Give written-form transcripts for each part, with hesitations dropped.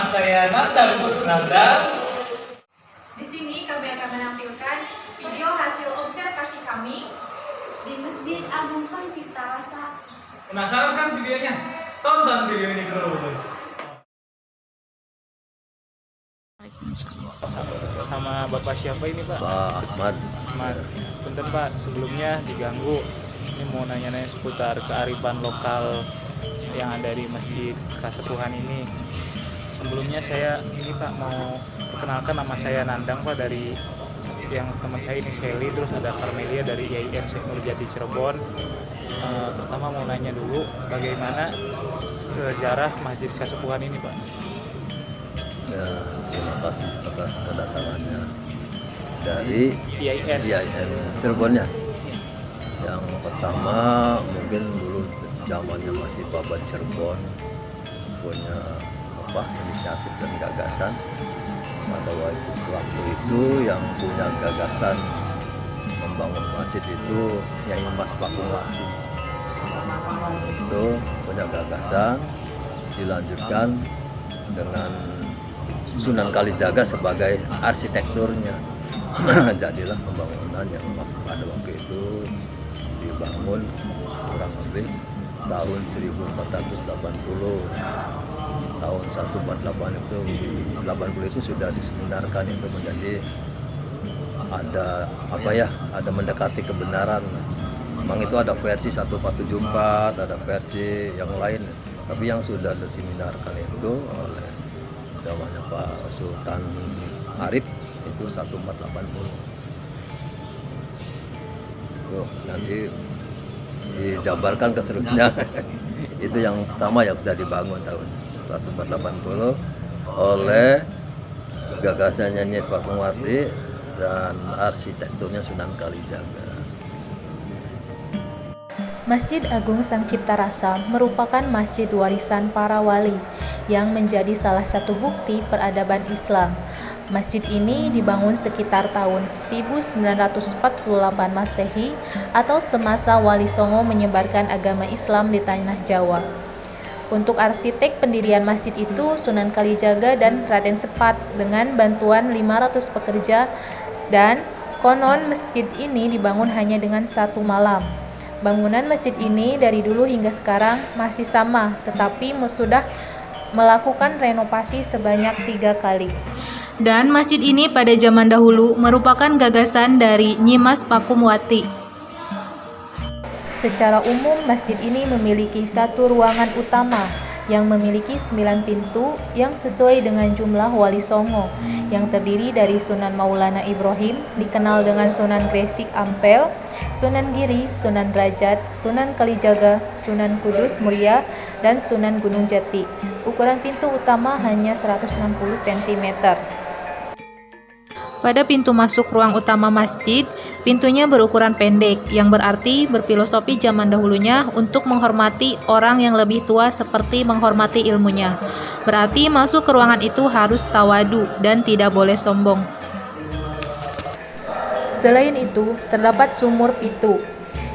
saya Nandang Kusnandang. Di sini kami akan menampilkan video hasil observasi kami di Masjid Agung Sang Cipta Rasa. Penasaran kan videonya? Tonton video ini terus. Sama Bapak siapa ini Pak? Pak Ahmad. Ahmad. Punten Pak, sebelumnya diganggu. Ini mau nanya-nanya seputar kearifan lokal yang ada di Masjid Kasepuhan ini. Sebelumnya saya ini Pak mau perkenalkan, nama saya Nandang Pak, dari yang teman saya ini Sally, terus ada Carmelia dari IAIN Syekh Nurjati Cirebon. Pertama mau nanya dulu bagaimana sejarah Masjid Kasepuhan ini Pak? Ya, terima kasih atas kedatangannya dari IAIN. Cirebonnya. Yang pertama mungkin dulu zamannya masih Babat Cirebon punya inisiatif dan gagasan. Pada waktu itu yang punya gagasan membangun masjid itu Nyai Mas Pakumwati. Itu punya gagasan, dilanjutkan dengan Sunan Kalijaga sebagai arsitekturnya. Jadilah pembangunan yang pada waktu itu dibangun kurang lebih tahun 1480. Tahun 148 itu 80 itu sudah diseminarkan, itu menjadi ada mendekati kebenaran. Memang itu ada versi 1474, ada versi yang lain, tapi yang sudah diseminarkan itu oleh zamannya Pak Sultan Arif itu 1480. Tuh, nanti dijabarkan ke seterusnya. Itu yang pertama yang sudah dibangun tahun 1480 oleh gagasannya Nyai Pakumwati dan arsitekturnya Sunan Kalijaga. Masjid Agung Sang Cipta Rasa merupakan masjid warisan para wali yang menjadi salah satu bukti peradaban Islam. Masjid ini dibangun sekitar tahun 1948 Masehi atau semasa Wali Songo menyebarkan agama Islam di tanah Jawa. Untuk arsitek pendirian masjid itu Sunan Kalijaga dan Raden Sepat dengan bantuan 500 pekerja, dan konon masjid ini dibangun hanya dengan 1 malam. Bangunan masjid ini dari dulu hingga sekarang masih sama, tetapi sudah melakukan renovasi sebanyak 3 kali. Dan masjid ini pada zaman dahulu merupakan gagasan dari Nyi Mas Pakumwati. Secara umum masjid ini memiliki 1 ruangan utama yang memiliki 9 pintu yang sesuai dengan jumlah Wali Songo, yang terdiri dari Sunan Maulana Ibrahim, dikenal dengan Sunan Gresik Ampel, Sunan Giri, Sunan Derajat, Sunan Kalijaga, Sunan Kudus Muria, dan Sunan Gunung Jati. Ukuran pintu utama hanya 160 cm. Pada pintu masuk ruang utama masjid, pintunya berukuran pendek, yang berarti berfilosofi zaman dahulunya untuk menghormati orang yang lebih tua seperti menghormati ilmunya. Berarti masuk ke ruangan itu harus tawadu dan tidak boleh sombong. Selain itu, terdapat sumur pitu,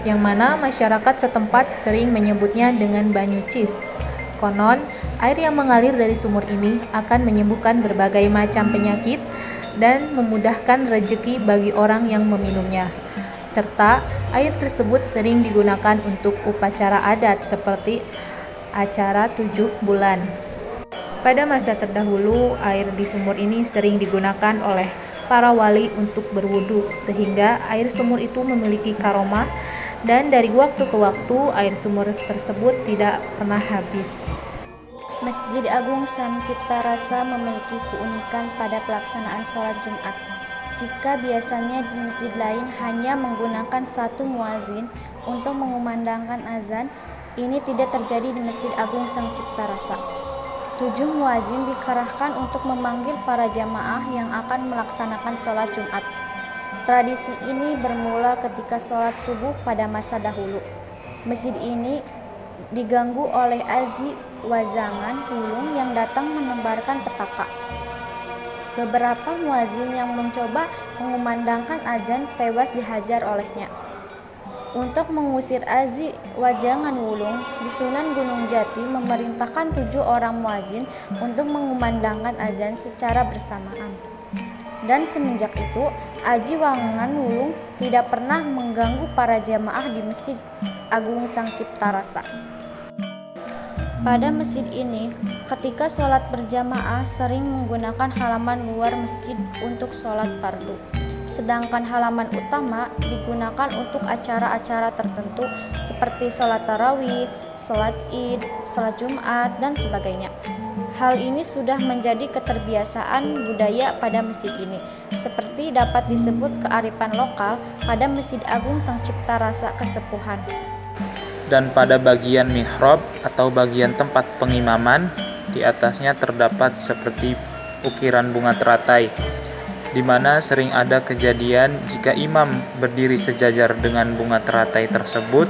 yang mana masyarakat setempat sering menyebutnya dengan banyu cis. Konon, air yang mengalir dari sumur ini akan menyembuhkan berbagai macam penyakit dan memudahkan rezeki bagi orang yang meminumnya. Serta air tersebut sering digunakan untuk upacara adat seperti acara 7 bulan. Pada masa terdahulu, air di sumur ini sering digunakan oleh para wali untuk berwudu, sehingga air sumur itu memiliki karomah, dan dari waktu ke waktu air sumur tersebut tidak pernah habis. Masjid Agung Sang Cipta Rasa memiliki keunikan pada pelaksanaan sholat Jumat. Jika biasanya di masjid lain hanya menggunakan 1 muazin untuk mengumandangkan azan, ini tidak terjadi di Masjid Agung Sang Cipta Rasa. 7 muazin dikerahkan untuk memanggil para jamaah yang akan melaksanakan sholat Jumat. Tradisi ini bermula ketika sholat subuh pada masa dahulu. Masjid ini diganggu oleh Azi Wazangan Hulung yang datang menebarkan petaka. Beberapa muazin yang mencoba mengumandangkan azan tewas dihajar olehnya. Untuk mengusir Azi Wajangan Wulung, di Sunan Gunung Jati memerintahkan 7 orang muadzin untuk mengumandangkan azan secara bersamaan. Dan semenjak itu, Aji Wangan Wulung tidak pernah mengganggu para jamaah di Masjid Agung Sang Cipta Rasa. Pada masjid ini, ketika sholat berjamaah sering menggunakan halaman luar masjid untuk sholat fardu. Sedangkan halaman utama digunakan untuk acara-acara tertentu seperti sholat tarawih, sholat id, sholat jumat, dan sebagainya. Hal ini sudah menjadi keterbiasaan budaya pada masjid ini, seperti dapat disebut kearifan lokal pada Masjid Agung Sang Cipta Rasa Kesepuhan. Dan pada bagian mihrab atau bagian tempat pengimaman, di atasnya terdapat seperti ukiran bunga teratai, di mana sering ada kejadian jika imam berdiri sejajar dengan bunga teratai tersebut,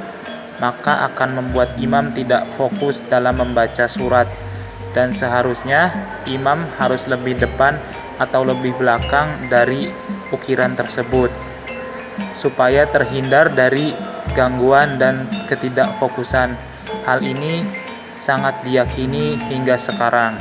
maka akan membuat imam tidak fokus dalam membaca surat, dan seharusnya imam harus lebih depan atau lebih belakang dari ukiran tersebut, supaya terhindar dari gangguan dan ketidakfokusan. Hal ini sangat diyakini hingga sekarang.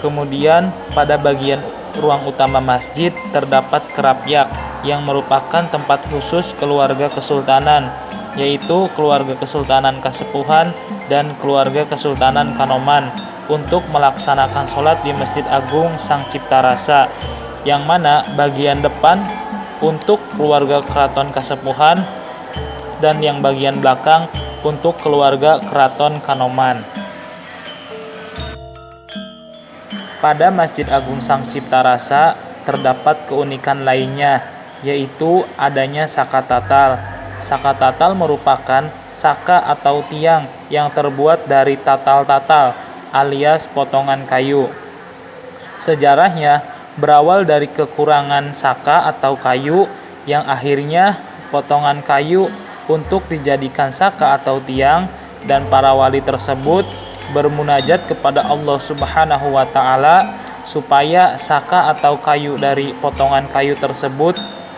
Kemudian pada bagian ruang utama masjid terdapat kerapyak yang merupakan tempat khusus keluarga kesultanan, yaitu keluarga Kesultanan Kasepuhan dan keluarga Kesultanan Kanoman, untuk melaksanakan sholat di Masjid Agung Sang Cipta Rasa, yang mana bagian depan untuk keluarga Keraton Kasepuhan dan yang bagian belakang untuk keluarga Keraton Kanoman. Pada Masjid Agung Sang Cipta Rasa terdapat keunikan lainnya, yaitu adanya saka tatal. Saka tatal merupakan saka atau tiang yang terbuat dari tatal-tatal alias potongan kayu. Sejarahnya berawal dari kekurangan saka atau kayu yang akhirnya potongan kayu untuk dijadikan saka atau tiang, dan para wali tersebut bermunajat kepada Allah Subhanahu wa Ta'ala supaya saka atau kayu dari potongan kayu tersebut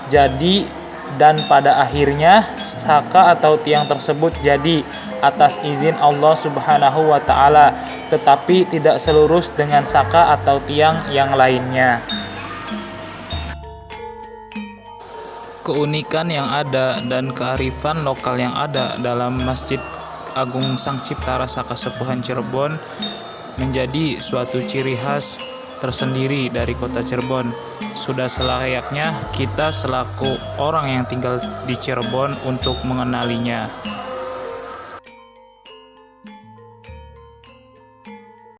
jadi, dan pada akhirnya saka atau tiang tersebut jadi atas izin Allah Subhanahu wa Ta'ala, tetapi tidak selurus dengan saka atau tiang yang lainnya. Keunikan yang ada dan kearifan lokal yang ada dalam Masjid Agung Sang Cipta Rasa Kasepuhan Cirebon menjadi suatu ciri khas tersendiri dari kota Cirebon. Sudah selayaknya kita selaku orang yang tinggal di Cirebon untuk mengenalinya.